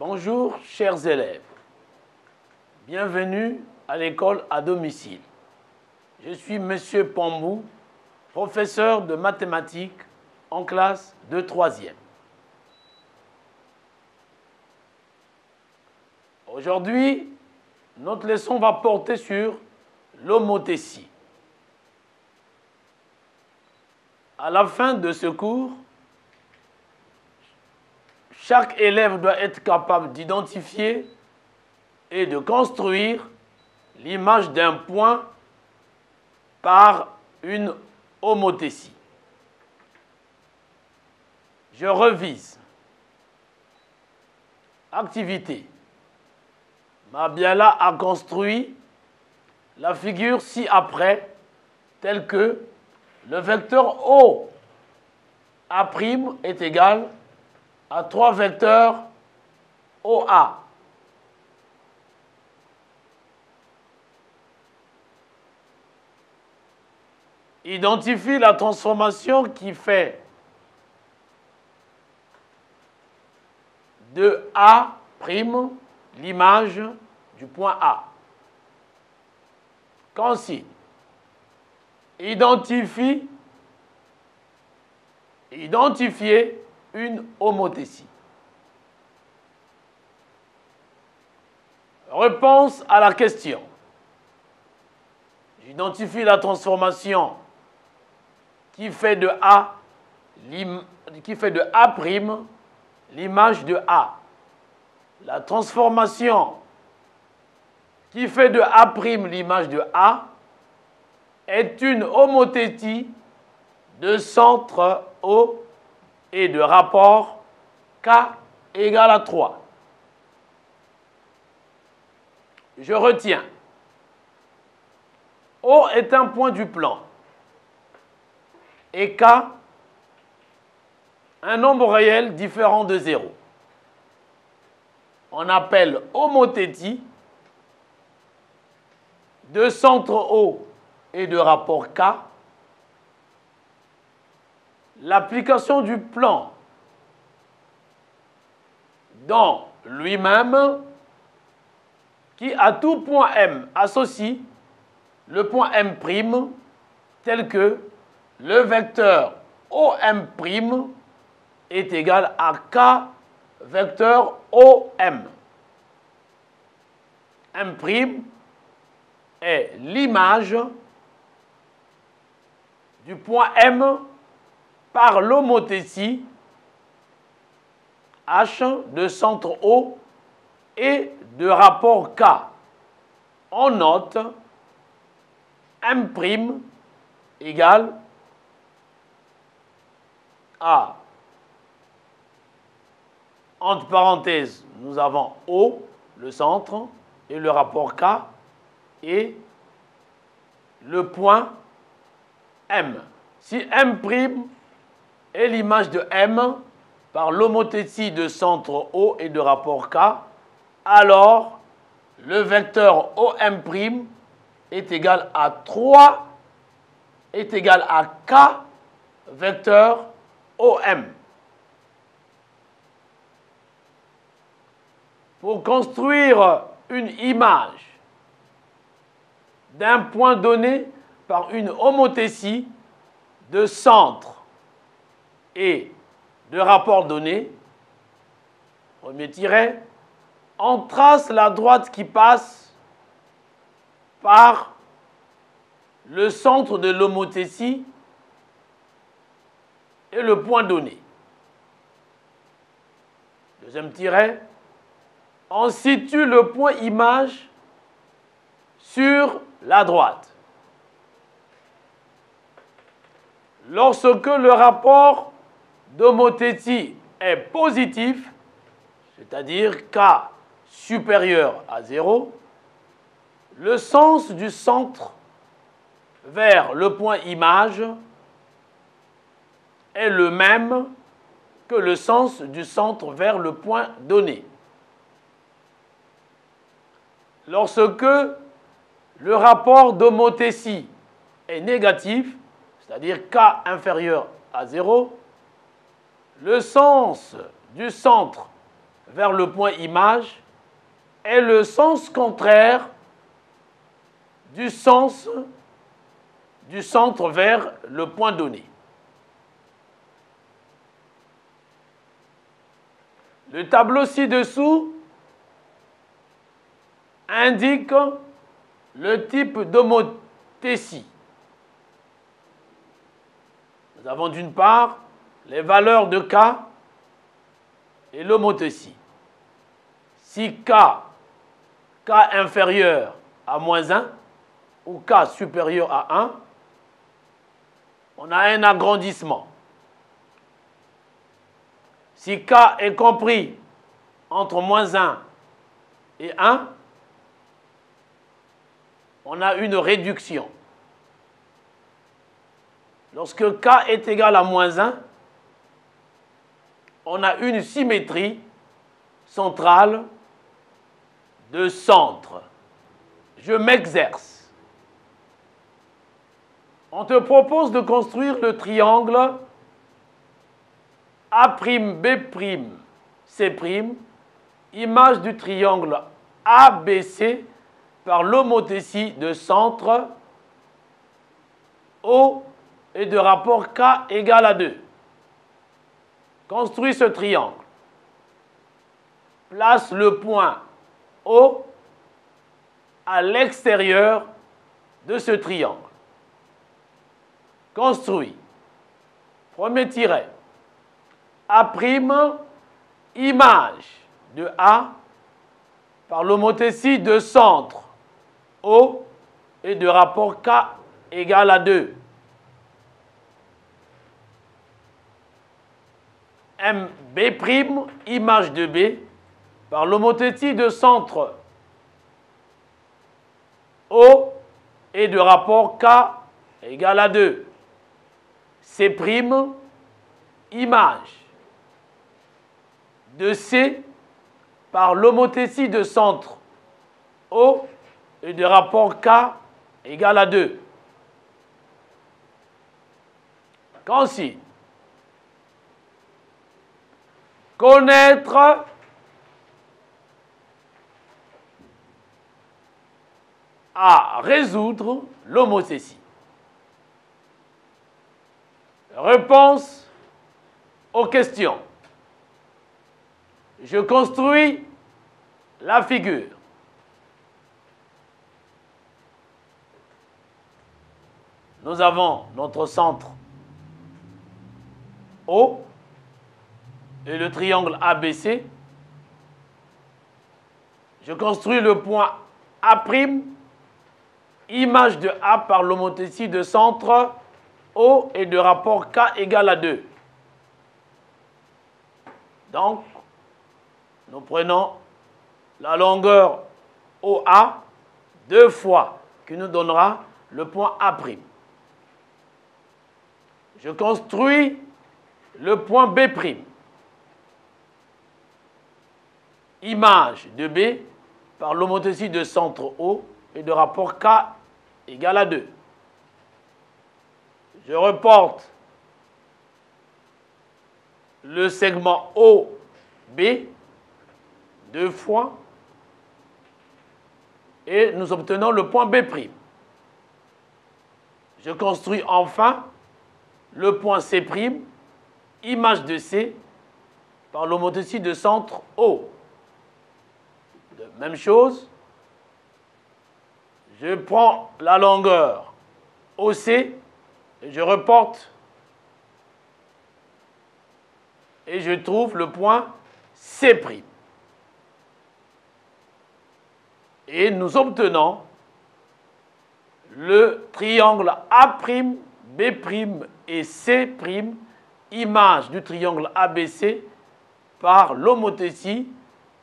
Bonjour, chers élèves. Bienvenue à l'école à domicile. Je suis Monsieur Pambou, professeur de mathématiques en classe de 3e. Aujourd'hui, notre leçon va porter sur l'homothétie. À la fin de ce cours, chaque élève doit être capable d'identifier et de construire l'image d'un point par une homothétie. Je revise. Activité. Mabiala a construit la figure ci-après, telle que le vecteur OA' est égal à 3 vecteurs OA. Identifie la transformation qui fait de A' l'image du point A. Consigne. Identifier une homothétie. Réponse à la question. J'identifie la transformation qui fait de A' l'image de A. La transformation qui fait de A' l'image de A est une homothétie de centre O et de rapport K égale à 3. Je retiens. O est un point du plan et K un nombre réel différent de 0. On appelle homothétie de centre O et de rapport K l'application du plan dans lui-même qui à tout point M associe le point M' tel que le vecteur OM' est égal à K vecteur OM. M' est l'image du point M par l'homothétie H de centre O et de rapport K. On note M' égale à, entre parenthèses, nous avons O, le centre, et le rapport K, et le point M. Si M' est l'image de M par l'homothétie de centre O et de rapport K, alors le vecteur OM' est égal à 3, est égal à K vecteur OM. Pour construire une image d'un point donné par une homothétie de centre et de rapport donné, premier tiret, on trace la droite qui passe par le centre de l'homothétie et le point donné. Deuxième tiret, on situe le point image sur la droite. Lorsque le rapport d'homothétie est positif, c'est-à-dire K supérieur à 0, le sens du centre vers le point image est le même que le sens du centre vers le point donné. Lorsque le rapport d'homothétie est négatif, c'est-à-dire K inférieur à 0, le sens du centre vers le point image est le sens contraire du sens du centre vers le point donné. Le tableau ci-dessous indique le type d'homothétie. Nous avons d'une part les valeurs de K et l'homothétie. Si K inférieur à moins 1 ou K supérieur à 1, on a un agrandissement. Si K est compris entre moins 1 et 1, on a une réduction. Lorsque K est égal à moins 1, on a une symétrie centrale de centre. Je m'exerce. On te propose de construire le triangle A'B'C', image du triangle ABC par l'homothétie de centre O et de rapport K égale à 2. Construis ce triangle. Place le point O à l'extérieur de ce triangle. Construis. Premier tiret. A', image de A par l'homothétie de centre O et de rapport K égale à 2. MB', image de B par l'homothétie de centre O et de rapport K égale à 2. C', image de C par l'homothétie de centre O et de rapport K égale à 2. Consigne. Connaître à résoudre l'homothétie. Réponse aux questions. Je construis la figure. Nous avons notre centre O et le triangle ABC. Je construis le point A', image de A par l'homothétie de centre O et de rapport K égale à 2. Donc, nous prenons la longueur OA 2 fois, qui nous donnera le point A'. Je construis le point B', image de B par l'homothétie de centre O et de rapport K égale à 2. Je reporte le segment OB 2 fois et nous obtenons le point B'. Je construis enfin le point C', image de C par l'homothétie de centre O. Même chose, je prends la longueur OC et je reporte et je trouve le point C'. Et nous obtenons le triangle A', B' et C', image du triangle ABC par l'homothétie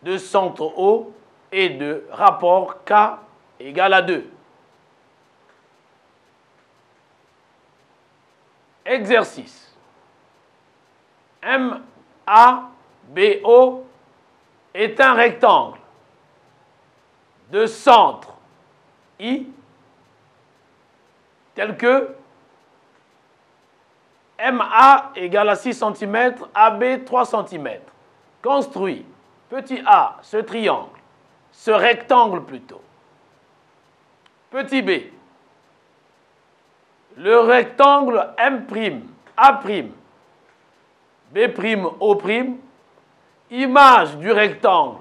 de centre O et de rapport K égale à 2. Exercice. MABO est un rectangle de centre I tel que MA égale à 6 cm, AB 3 cm. Construit. Petit a, ce triangle, ce rectangle plutôt. Petit b, le rectangle M', A', B', O', image du rectangle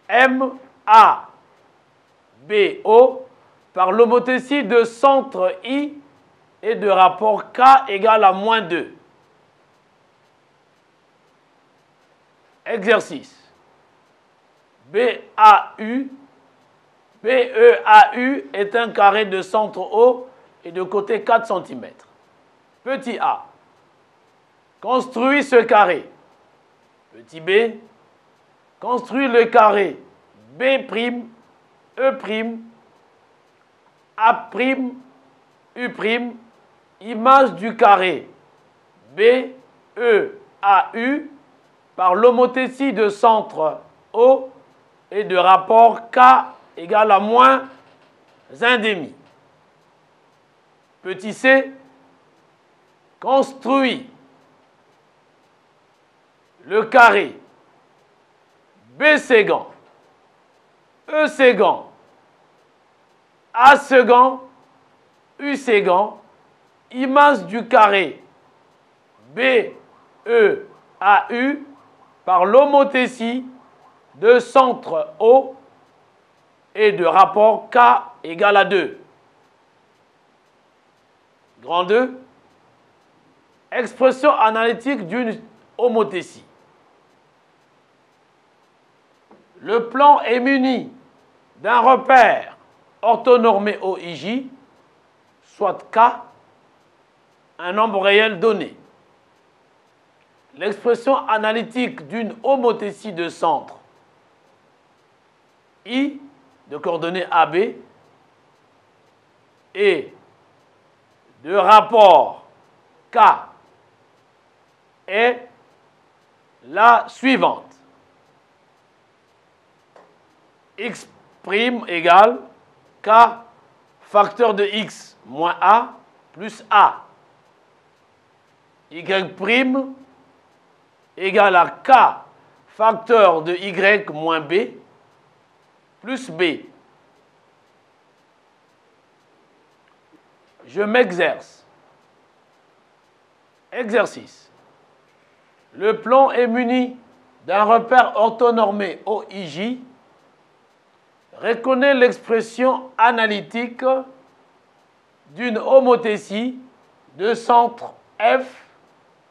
M, A, B, O, par l'homothétie de centre I et de rapport K égale à moins 2. Exercice. BEAU est un carré de centre O et de côté 4 cm. Petit a, construis ce carré. Petit b, construis le carré B', E', A', U', image du carré BEAU par l'homothétie de centre O et de rapport K égale à moins 1,5. Petit c, construit le carré B ségant, E ségant, A ségant, U ségant, image du carré BEAU par l'homothétie de centre O et de rapport K égale à 2. Grand 2. Expression analytique d'une homothétie. Le plan est muni d'un repère orthonormé OIJ, soit K, un nombre réel donné. L'expression analytique d'une homothétie de centre I, de coordonnées AB, et de rapport K est la suivante. X' égale K facteur de X moins A plus A. Y' égale à K facteur de Y moins B plus B. Je m'exerce. Exercice. Le plan est muni d'un repère orthonormé OIJ. Reconnais l'expression analytique d'une homothétie de centre F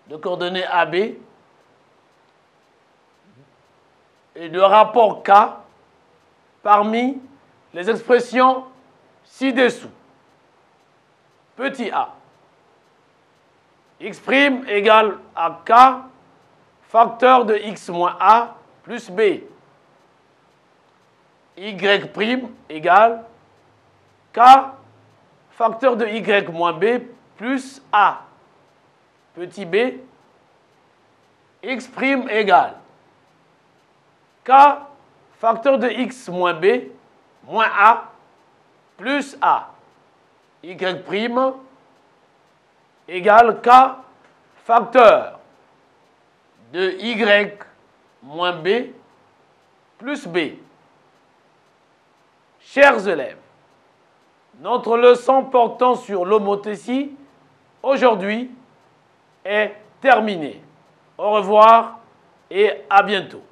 de coordonnées AB et de rapport K parmi les expressions ci-dessous. Petit a, X' égale à K facteur de X moins A plus B. Y' égale K facteur de Y moins B plus A. Petit b, X' égale K facteur de X moins B moins A plus A. Y' égale K facteur de Y moins B plus B. Chers élèves, notre leçon portant sur l'homothétie aujourd'hui est terminée. Au revoir et à bientôt.